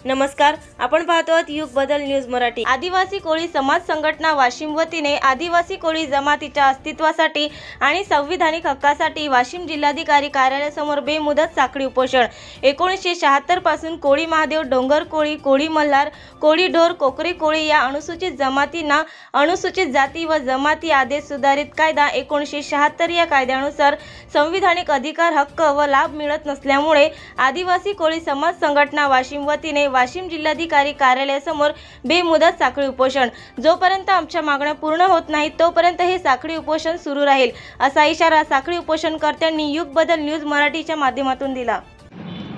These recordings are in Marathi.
नमस्कार, आपण पाहतो आहोत युग बदल न्यूज मराठी। आदिवासी कोळी समाज संघटना वाशिम वतीने आदिवासी कोळी जमातीच्या अस्तित्वासाठी आणि संविधानिक हक्कासाठी वाशिम जिल्हाधिकारी कार्यालयासमोर बेमुदत साखळी उपोषण 1976 पासून कोळी महादेव, डोंगर कोळी, कोळी मल्हार, कोळी ढोर, कोकरे कोळी या अनुसूचित जमातींना अनुसूचित जाती व जमाती आदेश सुधारित कायदा 1976 या कायद्यानुसार संविधानिक अधिकार, हक्क व लाभ मिळत नसल्यामुळे आदिवासी कोळी समाज संघटना वाशिम वतीने वाशिम जिल्हाधिकारी कार्यालयासमोर बेमुदत साखळी उपोषण। जोपर्यंत आमच्या मागण्या पूर्ण होत नाहीत तोपर्यंत हे साखळी उपोषण सुरू राहील, असा इशारा साखळी उपोषणकर्त्यांनी युग बदल न्यूज मराठीच्या माध्यमातून दिला।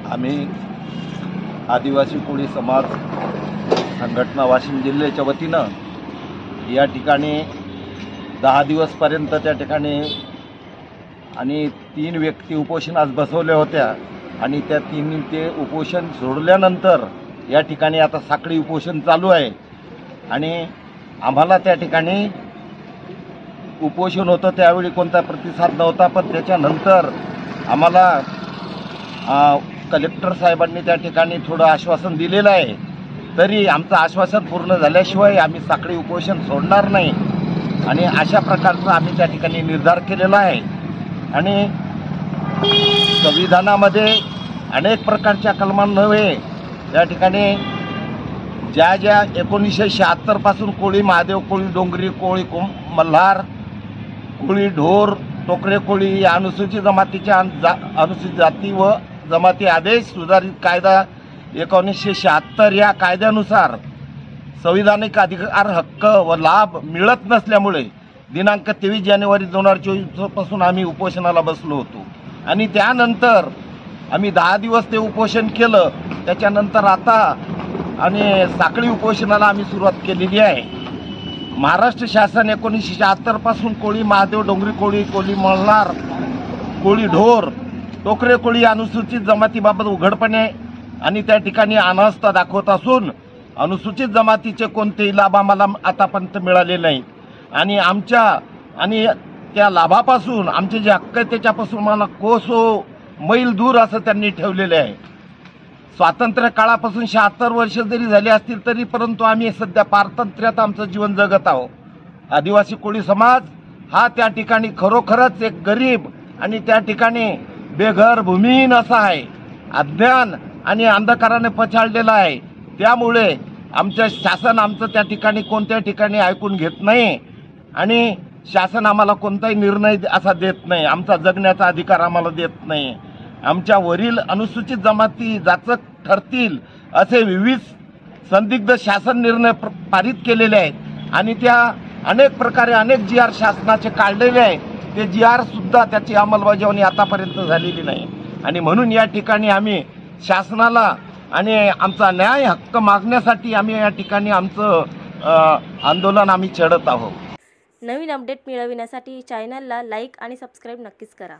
आम्ही आदिवासी कोळी समाज संघटना वाशिम जिल्ह्याच्या वतीनं या ठिकाणी 10 दिवसपर्यंत त्या ठिकाणी आणि 3 व्यक्ती उपोषण आज बसवल्या होत्या आणि त्या 3 ते उपोषण सोडल्यानंतर या ठिकाणी आता साखळी उपोषण चालू आहे। आणि आम्हाला त्या ठिकाणी उपोषण होतं त्यावेळी कोणता प्रतिसाद नव्हता, पण त्याच्यानंतर आम्हाला कलेक्टर साहेबांनी त्या ठिकाणी थोडं आश्वासन दिलेलं आहे। तरी आमचं आश्वासन पूर्ण झाल्याशिवाय आम्ही साखळी उपोषण सोडणार नाही आणि अशा प्रकारचा आम्ही त्या ठिकाणी निर्धार केलेला आहे। आणि संविधानामध्ये अनेक प्रकारच्या कलमांन्वये या ठिकाणी ज्या 1976 पासून कोळी महादेव, कोळी डोंगरी, कोळी मल्हार, कोळी ढोर, टोकरे कोळी या अनुसूचित जमातीच्या अनुसूचित जाती व जमाती आदेश सुधारित कायदा 1976 या कायद्यानुसार संविधानिक अधिकार, हक्क व लाभ मिळत नसल्यामुळे दिनांक 23 जानेवारी 2024 पासून आम्ही उपोषणाला बसलो होतो। आणि त्यानंतर आम्ही 10 दिवस ते उपोषण केलं। त्याच्यानंतर आता आणि साखळी उपोषणाला आम्ही सुरुवात केलेली आहे। महाराष्ट्र शासन 1976 पासून कोळी महादेव, डोंगरी कोळी, कोळी मल्हार, कोळी ढोर, टोकरे कोळी अनुसूचित जमातीबाबत उघडपणे आणि त्या ठिकाणी अनास्था दाखवत असून अनुसूचित जमातीचे कोणतेही लाभ आम्हाला आतापर्यंत मिळाले नाही आणि त्या लाभापासून आमचे जे हक्क आहेत त्याच्यापासून मला कोसो मैल दूर असं त्यांनी ठेवलेले आहे। स्वातंत्र्य काळापासून 76 वर्ष जरी झाली असतील तरी परंतु आम्ही सध्या पारतंत्र्यात आमचं जीवन जगत आहोत। आदिवासी कोळी समाज हा त्या ठिकाणी खरोखरच एक गरीब आणि त्या ठिकाणी बेघर भूमिहीन असा आहे, अज्ञान आणि अंधकाराने पछाडलेला आहे। त्यामुळे आमचं शासन आमचं त्या ठिकाणी कोणत्या ठिकाणी ऐकून घेत नाही आणि शासन आम्हाला कोणताही निर्णय असा देत नाही, आमचा जगण्याचा अधिकार आम्हाला देत नाही। आमच्या वरील अनुसूचित जमाती जाचक ठरतील असे विविध संदिग्ध शासन निर्णय पारित केलेले आहेत आणि त्या अनेक प्रकारे अनेक GR शासनाचे काढलेले आहेत। ते GR सुद्धा त्याची अंमलबजावणी आतापर्यंत झालेली नाही आणि म्हणून या ठिकाणी आम्ही शासनाला आणि आमचा न्याय हक्क मागण्यासाठी आम्ही या ठिकाणी आमचं आंदोलन आम्ही छेडत आहोत। नवीन अपडेट मिळविण्यासाठी चॅनलला लाईक आणि सबस्क्राईब नक्कीच करा।